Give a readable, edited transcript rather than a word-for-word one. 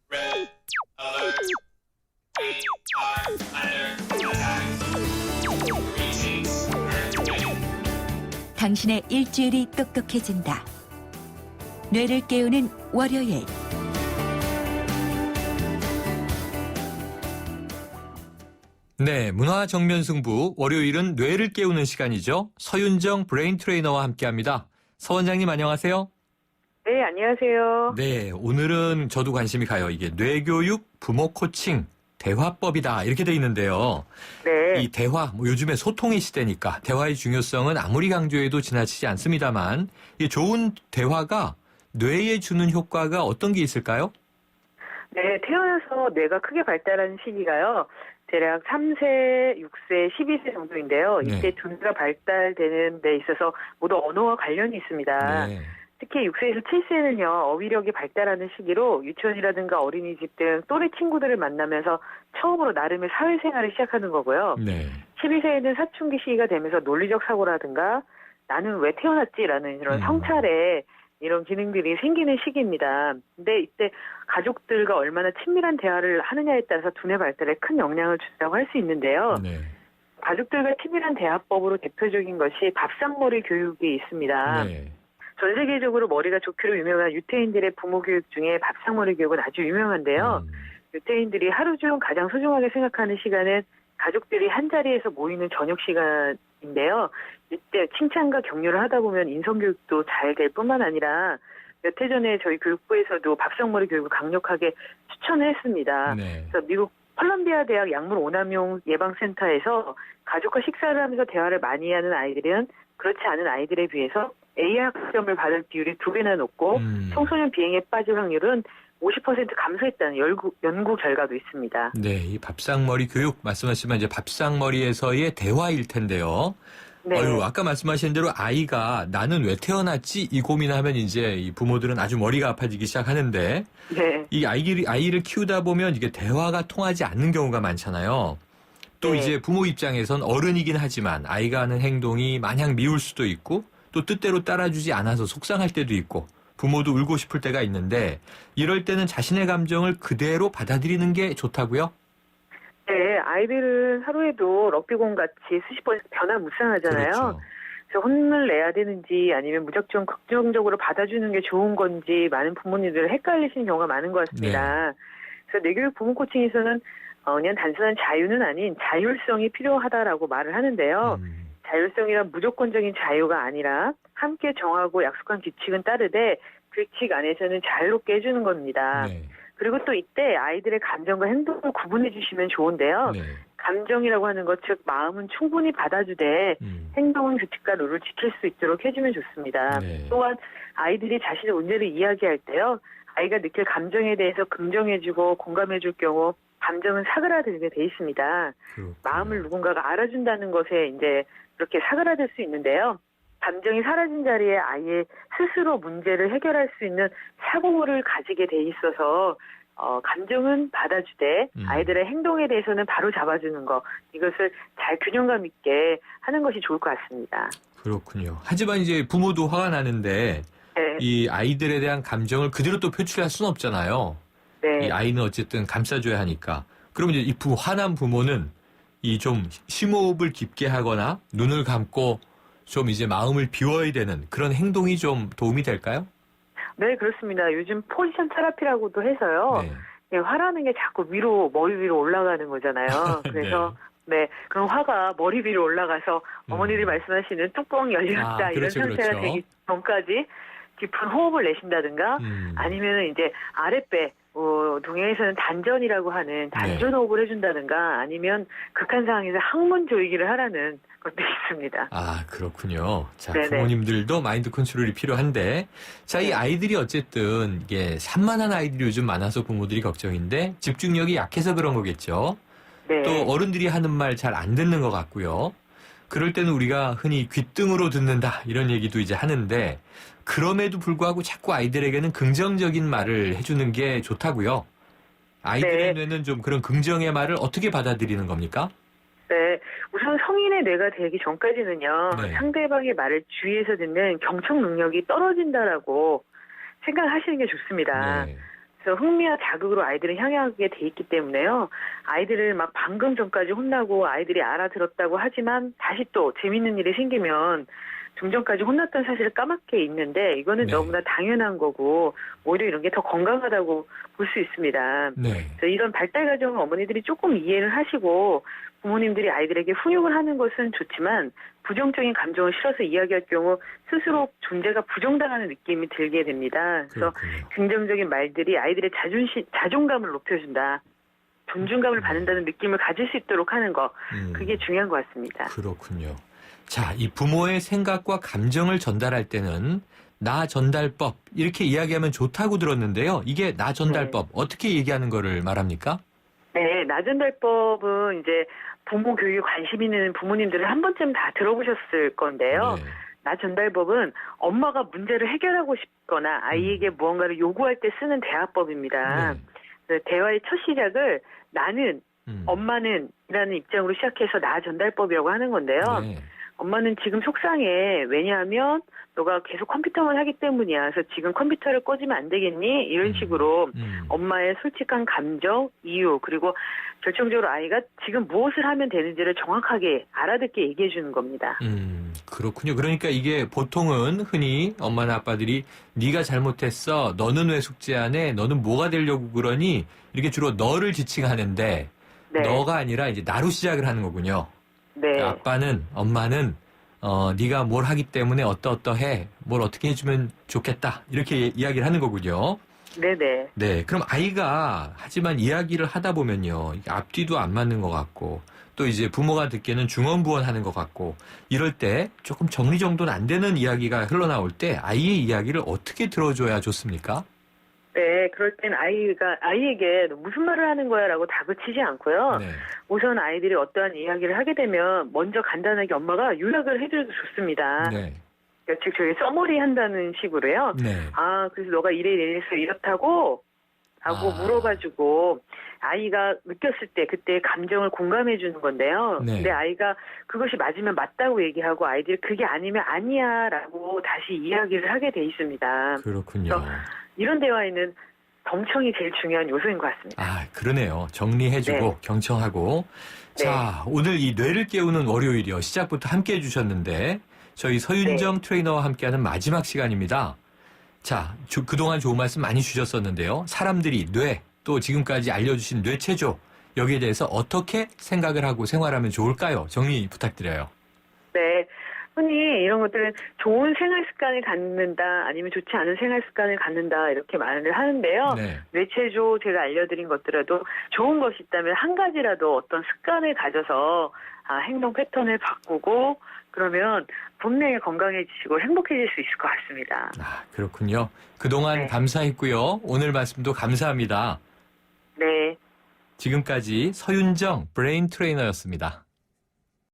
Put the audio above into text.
Red alert. We are under attack. Greetings, Earth. 당신의 일주일이 똑똑해진다. 뇌를 깨우는 월요일. 네, 문화 정면 승부 월요일은 뇌를 깨우는 시간이죠. 서윤정 브레인 트레이너와 함께합니다. 서 원장님 안녕하세요. 네, 안녕하세요. 네, 오늘은 저도 관심이 가요. 이게 뇌교육, 부모 코칭, 대화법이다 이렇게 돼 있는데요. 네. 이 대화, 요즘에 소통의 시대니까 대화의 중요성은 아무리 강조해도 지나치지 않습니다만 이 좋은 대화가 뇌에 주는 효과가 어떤 게 있을까요? 네, 태어나서 뇌가 크게 발달하는 시기가요. 대략 3세, 6세, 12세 정도인데요. 이때 네. 두뇌가 발달되는 데 있어서 모두 언어와 관련이 있습니다. 네. 특히 6세에서 7세는요, 어휘력이 발달하는 시기로 유치원이라든가 어린이집 등 또래 친구들을 만나면서 처음으로 나름의 사회생활을 시작하는 거고요. 네. 12세에는 사춘기 시기가 되면서 논리적 사고라든가 나는 왜 태어났지라는 이런 성찰에 이런 기능들이 생기는 시기입니다. 근데 이때 가족들과 얼마나 친밀한 대화를 하느냐에 따라서 두뇌 발달에 큰 영향을 준다고 할 수 있는데요. 네. 가족들과 친밀한 대화법으로 대표적인 것이 밥상머리 교육이 있습니다. 네. 전 세계적으로 머리가 좋기로 유명한 유태인들의 부모 교육 중에 밥상머리 교육은 아주 유명한데요. 유태인들이 하루 중 가장 소중하게 생각하는 시간은 가족들이 한자리에서 모이는 저녁 시간인데요. 이때 칭찬과 격려를 하다 보면 인성교육도 잘 될 뿐만 아니라 몇 해 전에 저희 교육부에서도 밥상머리 교육을 강력하게 추천을 했습니다. 네. 그래서 미국 콜럼비아 대학 약물 오남용 예방센터에서 가족과 식사를 하면서 대화를 많이 하는 아이들은 그렇지 않은 아이들에 비해서 A 학점을 받을 비율이 2배나 높고 청소년 비행에 빠질 확률은 50% 감소했다는 연구 결과도 있습니다. 네, 이 밥상머리 교육 말씀하시면 이제 밥상머리에서의 대화일 텐데요. 네. 아까 말씀하신 대로 아이가 나는 왜 태어났지 이 고민하면 이제 이 부모들은 아주 머리가 아파지기 시작하는데 네. 이 아이를 키우다 보면 이게 대화가 통하지 않는 경우가 많잖아요. 또 네. 이제 부모 입장에선 어른이긴 하지만 아이가 하는 행동이 마냥 미울 수도 있고 또 뜻대로 따라주지 않아서 속상할 때도 있고 부모도 울고 싶을 때가 있는데 이럴 때는 자신의 감정을 그대로 받아들이는 게 좋다고요? 네, 아이들은 하루에도 럭비공 같이 수십 번 변화무쌍하잖아요. 그렇죠. 그래서 혼을 내야 되는지 아니면 무작정 긍정적으로 받아주는 게 좋은 건지 많은 부모님들 헷갈리시는 경우가 많은 것 같습니다. 그래서 뇌교육 부모 코칭에서는 그냥 단순한 자유는 아닌 자율성이 필요하다라고 말을 하는데요. 자율성이란 무조건적인 자유가 아니라 함께 정하고 약속한 규칙은 따르되 규칙 안에서는 자유롭게 해주는 겁니다. 네. 그리고 또 이때 아이들의 감정과 행동을 구분해 주시면 좋은데요. 네. 감정이라고 하는 것, 즉 마음은 충분히 받아주되 행동은 규칙과 룰을 지킬 수 있도록 해주면 좋습니다. 네. 또한 아이들이 자신의 문제를 이야기할 때요. 아이가 느낄 감정에 대해서 긍정해주고 공감해줄 경우 감정은 사그라들게 돼 있습니다. 그렇군요. 마음을 누군가가 알아준다는 것에 이제 그렇게 사그라들 수 있는데요. 감정이 사라진 자리에 아이의 스스로 문제를 해결할 수 있는 사고를 가지게 돼 있어서 감정은 받아주되 아이들의 행동에 대해서는 바로 잡아주는 거 이것을 잘 균형감 있게 하는 것이 좋을 것 같습니다. 그렇군요. 하지만 이제 부모도 화가 나는데 네. 이 아이들에 대한 감정을 그대로 또 표출할 수는 없잖아요. 네. 이 아이는 어쨌든 감싸줘야 하니까. 그러면 이제 화난 부모는 이 좀 심호흡을 깊게 하거나 눈을 감고 좀 이제 마음을 비워야 되는 그런 행동이 좀 도움이 될까요? 네, 그렇습니다. 요즘 포지션 테라피라고도 해서요. 네. 화라는 게 자꾸 머리 위로 올라가는 거잖아요. 그래서 네, 그럼 화가 머리 위로 올라가서 어머니들이 말씀하시는 뚜껑 열렸다 이런 그렇죠, 상태가 그렇죠. 되기 전까지 깊은 호흡을 내쉰다든가 아니면 이제 아랫배 동양에서는 단전이라고 하는 단전 호흡을 해준다든가 아니면 극한 상황에서 항문 조이기를 하라는 것도 있습니다. 아, 그렇군요. 자, 네네. 부모님들도 마인드 컨트롤이 필요한데, 자, 이 아이들이 어쨌든 이게 산만한 아이들이 요즘 많아서 부모들이 걱정인데 집중력이 약해서 그런 거겠죠. 네. 또 어른들이 하는 말 잘 안 듣는 것 같고요. 그럴 때는 우리가 흔히 귓등으로 듣는다 이런 얘기도 이제 하는데 그럼에도 불구하고 자꾸 아이들에게는 긍정적인 말을 해주는 게 좋다고요. 아이들의 네. 뇌는 좀 그런 긍정의 말을 어떻게 받아들이는 겁니까? 네, 우선 성인의 뇌가 되기 전까지는요, 네. 상대방의 말을 주위에서 듣는 경청 능력이 떨어진다라고 생각하시는 게 좋습니다. 네. 그래서 흥미와 자극으로 아이들은 향하게 돼 있기 때문에요. 아이들을 막 방금 전까지 혼나고 아이들이 알아들었다고 하지만 다시 또 재밌는 일이 생기면 좀 전까지 혼났던 사실을 까맣게 잊는데 이거는 네. 너무나 당연한 거고 오히려 이런 게 더 건강하다고 볼 수 있습니다. 네. 그래서 이런 발달 과정을 어머니들이 조금 이해를 하시고 부모님들이 아이들에게 훈육을 하는 것은 좋지만 부정적인 감정을 실어서 이야기할 경우 스스로 존재가 부정당하는 느낌이 들게 됩니다. 그래서 그렇군요. 긍정적인 말들이 아이들의 자존감을 높여준다. 존중감을 받는다는 느낌을 가질 수 있도록 하는 거. 그게 중요한 것 같습니다. 그렇군요. 자, 이 부모의 생각과 감정을 전달할 때는 나 전달법 이렇게 이야기하면 좋다고 들었는데요. 이게 나 전달법 어떻게 얘기하는 거를 말합니까? 네, 나 전달법은 이제 부모 교육에 관심 있는 부모님들은 한 번쯤 다 들어보셨을 건데요. 네. 나 전달법은 엄마가 문제를 해결하고 싶거나 아이에게 무언가를 요구할 때 쓰는 대화법입니다. 네. 그래서 대화의 첫 시작을 나는, 엄마는 이라는 입장으로 시작해서 나 전달법이라고 하는 건데요. 네. 엄마는 지금 속상해. 왜냐하면 너가 계속 컴퓨터만 하기 때문이야. 그래서 지금 컴퓨터를 꺼지면 안 되겠니? 이런 식으로 엄마의 솔직한 감정, 이유, 그리고 결정적으로 아이가 지금 무엇을 하면 되는지를 정확하게 알아듣게 얘기해 주는 겁니다. 그렇군요. 그러니까 이게 보통은 흔히 엄마나 아빠들이 네가 잘못했어. 너는 왜 숙제 안 해? 너는 뭐가 되려고 그러니? 이렇게 주로 너를 지칭하는데 네. 너가 아니라 이제 나로 시작을 하는 거군요. 네. 아빠는, 엄마는 네가 뭘 하기 때문에 어떠해, 뭘 어떻게 해주면 좋겠다 이렇게 이야기를 하는 거군요. 네네. 네, 그럼 아이가 하지만 이야기를 하다 보면요, 이게 앞뒤도 안 맞는 것 같고 또 이제 부모가 듣기에는 중언부언하는 것 같고 이럴 때 조금 정리정돈 안 되는 이야기가 흘러나올 때 아이의 이야기를 어떻게 들어줘야 좋습니까? 네, 그럴 땐 아이에게 너 무슨 말을 하는 거야 라고 다그치지 않고요. 네. 우선 아이들이 어떠한 이야기를 하게 되면 먼저 간단하게 엄마가 요약을 해줘도 좋습니다. 네. 그러니까 즉 저희 써머리 한다는 식으로요. 네. 아, 그래서 너가 이래서 이렇다고? 라고 물어봐주고 아이가 느꼈을 때 그때의 감정을 공감해 주는 건데요. 네. 근데 아이가 그것이 맞으면 맞다고 얘기하고 아이들이 그게 아니면 아니야 라고 다시 이야기를 하게 돼 있습니다. 그렇군요. 이런 대화에는 경청이 제일 중요한 요소인 것 같습니다. 아, 그러네요. 정리해주고 네. 경청하고. 네. 자, 오늘 이 뇌를 깨우는 월요일이요. 시작부터 함께 해주셨는데 저희 서윤정 트레이너와 함께하는 마지막 시간입니다. 자, 그동안 좋은 말씀 많이 주셨었는데요. 사람들이 뇌, 또 지금까지 알려주신 뇌체조, 여기에 대해서 어떻게 생각을 하고 생활하면 좋을까요? 정리 부탁드려요. 네. 흔히 이런 것들은 좋은 생활 습관을 갖는다 아니면 좋지 않은 생활 습관을 갖는다 이렇게 말을 하는데요. 네. 뇌체조 제가 알려드린 것들에도 좋은 것이 있다면 한 가지라도 어떤 습관을 가져서 행동 패턴을 바꾸고 그러면 분명히 건강해지시고 행복해질 수 있을 것 같습니다. 아, 그렇군요. 그동안 네. 감사했고요. 오늘 말씀도 감사합니다. 네. 지금까지 서윤정 브레인 트레이너였습니다.